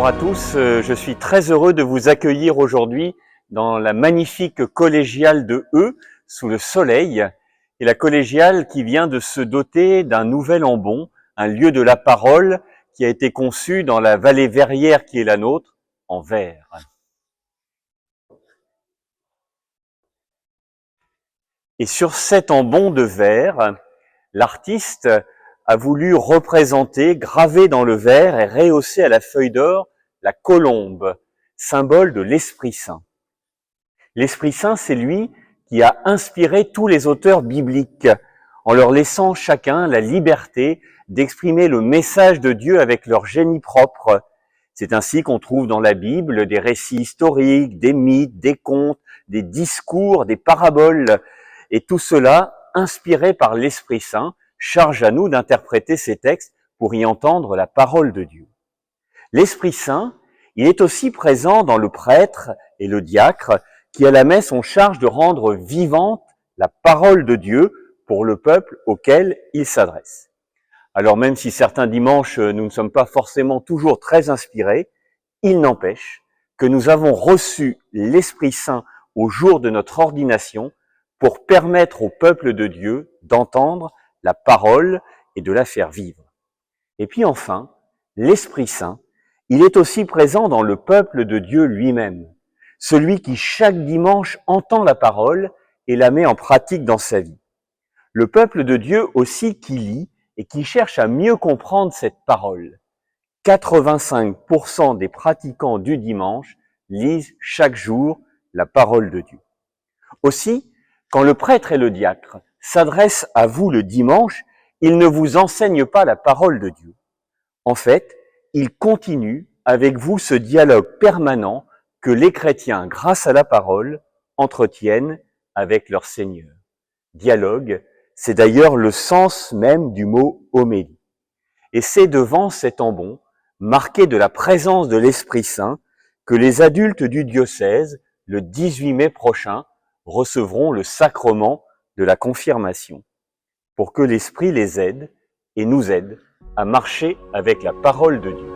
Bonjour à tous, je suis très heureux de vous accueillir aujourd'hui dans la magnifique collégiale de Eu, sous le soleil, et la collégiale qui vient de se doter d'un nouvel ambon, un lieu de la parole qui a été conçu dans la vallée verrière qui est la nôtre, en verre. Et sur cet ambon de verre, l'artiste a voulu représenter, graver dans le verre et rehausser à la feuille d'or, la colombe, symbole de l'Esprit Saint. L'Esprit Saint, c'est lui qui a inspiré tous les auteurs bibliques, en leur laissant chacun la liberté d'exprimer le message de Dieu avec leur génie propre. C'est ainsi qu'on trouve dans la Bible des récits historiques, des mythes, des contes, des discours, des paraboles, et tout cela, inspiré par l'Esprit Saint, charge à nous d'interpréter ces textes pour y entendre la parole de Dieu. L'Esprit Saint, il est aussi présent dans le prêtre et le diacre, qui à la messe ont charge de rendre vivante la parole de Dieu pour le peuple auquel il s'adresse. Alors même si certains dimanches, nous ne sommes pas forcément toujours très inspirés, il n'empêche que nous avons reçu l'Esprit Saint au jour de notre ordination pour permettre au peuple de Dieu d'entendre la parole et de la faire vivre. Et puis enfin, l'Esprit Saint, il est aussi présent dans le peuple de Dieu lui-même, celui qui chaque dimanche entend la parole et la met en pratique dans sa vie. Le peuple de Dieu aussi qui lit et qui cherche à mieux comprendre cette parole. 85% des pratiquants du dimanche lisent chaque jour la parole de Dieu. Aussi, quand le prêtre et le diacre s'adressent à vous le dimanche, ils ne vous enseignent pas la parole de Dieu. En fait, ils continuent avec vous ce dialogue permanent que les chrétiens, grâce à la parole, entretiennent avec leur Seigneur. Dialogue, c'est d'ailleurs le sens même du mot homélie. Et c'est devant cet ambon, marqué de la présence de l'Esprit Saint, que les adultes du diocèse, le 18 mai prochain, recevront le sacrement de la confirmation, pour que l'Esprit les aide et nous aide à marcher avec la parole de Dieu.